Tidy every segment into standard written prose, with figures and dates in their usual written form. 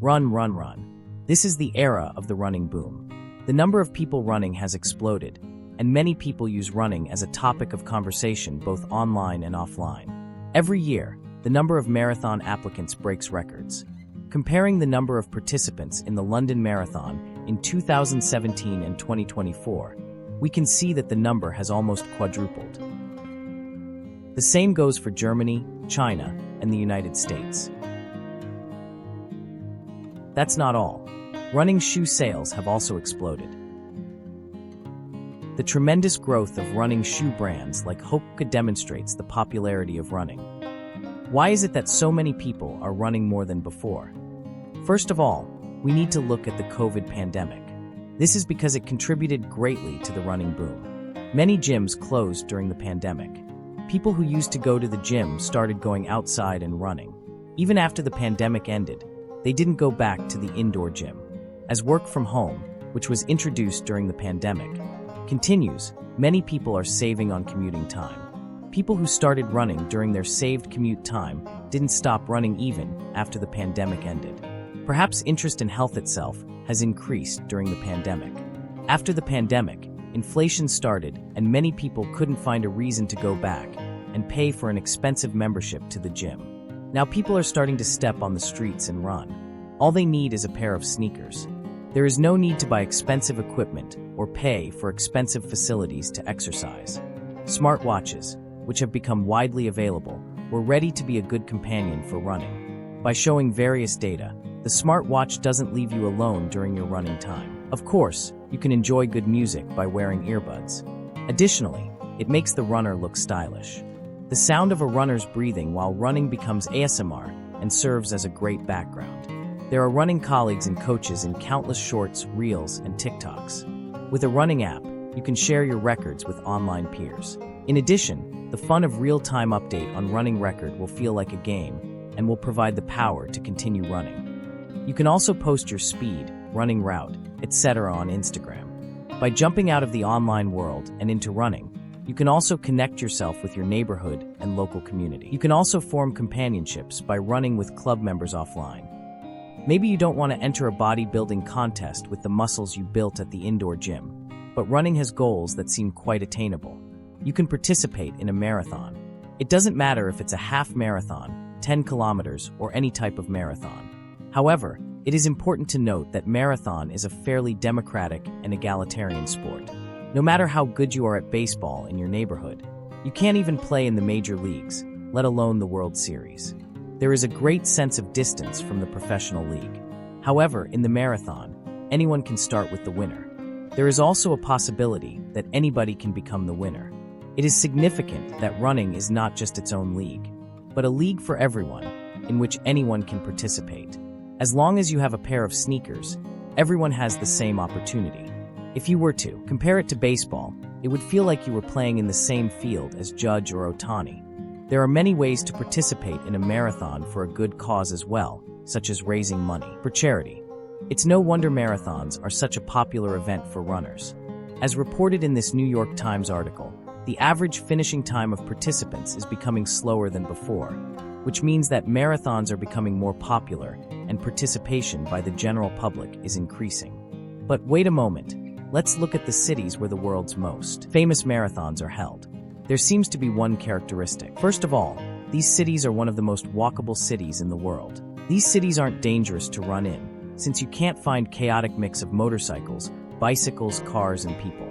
Run, run, run. This is the era of the running boom. The number of people running has exploded, and many people use running as a topic of conversation both online and offline. Every year, the number of marathon applicants breaks records. Comparing the number of participants in the London Marathon in 2017 and 2024, we can see that the number has almost quadrupled. The same goes for Germany, China, and the United States. That's not all. Running shoe sales have also exploded. The tremendous growth of running shoe brands like Hoka demonstrates the popularity of running. Why is it that so many people are running more than before? First of all, we need to look at the COVID pandemic. This is because it contributed greatly to the running boom. Many gyms closed during the pandemic. People who used to go to the gym started going outside and running. Even after the pandemic ended, they didn't go back to the indoor gym. As work from home, which was introduced during the pandemic, continues, many people are saving on commuting time. People who started running during their saved commute time didn't stop running even after the pandemic ended. Perhaps interest in health itself has increased during the pandemic. After the pandemic, inflation started and many people couldn't find a reason to go back and pay for an expensive membership to the gym. Now people are starting to step on the streets and run. All they need is a pair of sneakers. There is no need to buy expensive equipment or pay for expensive facilities to exercise. Smartwatches, which have become widely available, were ready to be a good companion for running. By showing various data, the smartwatch doesn't leave you alone during your running time. Of course, you can enjoy good music by wearing earbuds. Additionally, it makes the runner look stylish. The sound of a runner's breathing while running becomes ASMR and serves as a great background. There are running colleagues and coaches in countless shorts, reels, and TikToks. With a running app, you can share your records with online peers. In addition, the fun of real-time update on running record will feel like a game and will provide the power to continue running. You can also post your speed, running route, etc. on Instagram. By jumping out of the online world and into running, you can also connect yourself with your neighborhood and local community. You can also form companionships by running with club members offline. Maybe you don't want to enter a bodybuilding contest with the muscles you built at the indoor gym, but running has goals that seem quite attainable. You can participate in a marathon. It doesn't matter if it's a half marathon, 10 kilometers, or any type of marathon. However, it is important to note that marathon is a fairly democratic and egalitarian sport. No matter how good you are at baseball in your neighborhood, you can't even play in the major leagues, let alone the World Series. There is a great sense of distance from the professional league. However, in the marathon, anyone can start with the winner. There is also a possibility that anybody can become the winner. It is significant that running is not just its own league, but a league for everyone, in which anyone can participate. As long as you have a pair of sneakers, everyone has the same opportunity. If you were to compare it to baseball, it would feel like you were playing in the same field as Judge or Ohtani. There are many ways to participate in a marathon for a good cause as well, such as raising money for charity. It's no wonder marathons are such a popular event for runners. As reported in this New York Times article, the average finishing time of participants is becoming slower than before, which means that marathons are becoming more popular and participation by the general public is increasing. But wait a moment. Let's look at the cities where the world's most famous marathons are held. There seems to be one characteristic. First of all, these cities are one of the most walkable cities in the world. These cities aren't dangerous to run in, since you can't find chaotic mix of motorcycles, bicycles, cars, and people.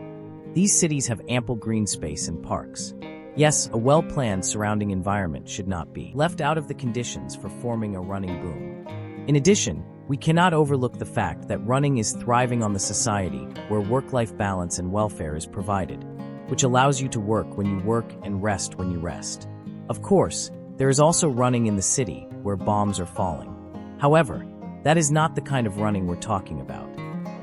These cities have ample green space and parks. Yes, a well-planned surrounding environment should not be left out of the conditions for forming a running boom. In addition, we cannot overlook the fact that running is thriving on the society where work-life balance and welfare is provided, which allows you to work when you work and rest when you rest. Of course, there is also running in the city where bombs are falling. However, that is not the kind of running we're talking about.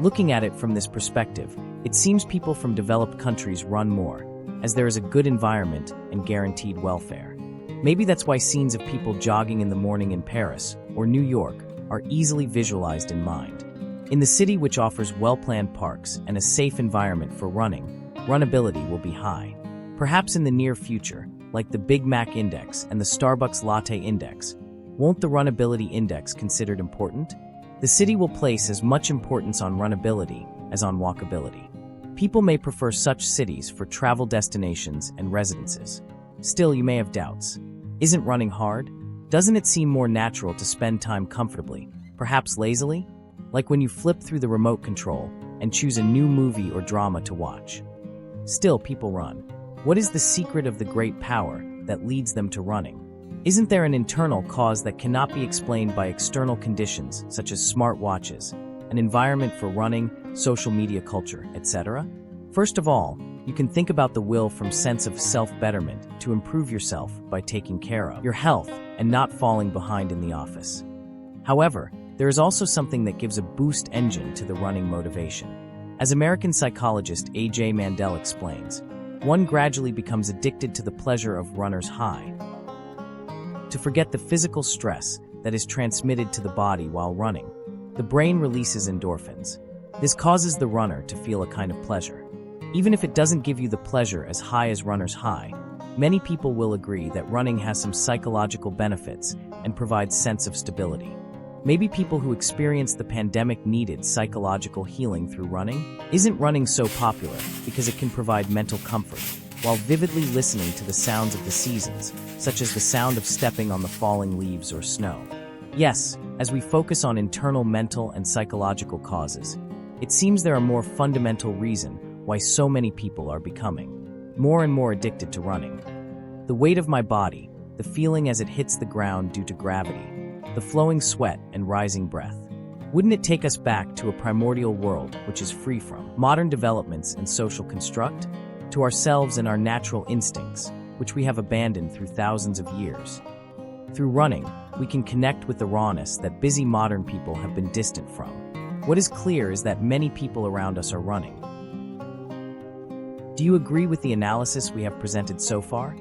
Looking at it from this perspective, it seems people from developed countries run more, as there is a good environment and guaranteed welfare. Maybe that's why scenes of people jogging in the morning in Paris or New York are easily visualized in mind. In the city which offers well-planned parks and a safe environment for running, runnability will be high. Perhaps in the near future, like the Big Mac Index and the Starbucks Latte Index, won't the runnability index considered important? The city will place as much importance on runnability as on walkability. People may prefer such cities for travel destinations and residences. Still, you may have doubts. Isn't running hard? Doesn't it seem more natural to spend time comfortably, perhaps lazily? Like when you flip through the remote control and choose a new movie or drama to watch. Still, people run. What is the secret of the great power that leads them to running? Isn't there an internal cause that cannot be explained by external conditions, such as smart watches, an environment for running, social media culture, etc.? First of all, you can think about the will from sense of self-betterment to improve yourself by taking care of your health and not falling behind in the office. However, there is also something that gives a boost engine to the running motivation. As American psychologist A.J. Mandel explains, one gradually becomes addicted to the pleasure of runner's high. To forget the physical stress that is transmitted to the body while running, the brain releases endorphins. This causes the runner to feel a kind of pleasure. Even if it doesn't give you the pleasure as high as runner's high, many people will agree that running has some psychological benefits and provides sense of stability. Maybe people who experienced the pandemic needed psychological healing through running? Isn't running so popular because it can provide mental comfort, while vividly listening to the sounds of the seasons, such as the sound of stepping on the falling leaves or snow? Yes, as we focus on internal mental and psychological causes, it seems there are more fundamental reasons why so many people are becoming more and more addicted to running. The weight of my body, the feeling as it hits the ground due to gravity, the flowing sweat and rising breath. Wouldn't it take us back to a primordial world which is free from modern developments and social construct, to ourselves and our natural instincts, which we have abandoned through thousands of years? Through running, we can connect with the rawness that busy modern people have been distant from. What is clear is that many people around us are running. Do you agree with the analysis we have presented so far?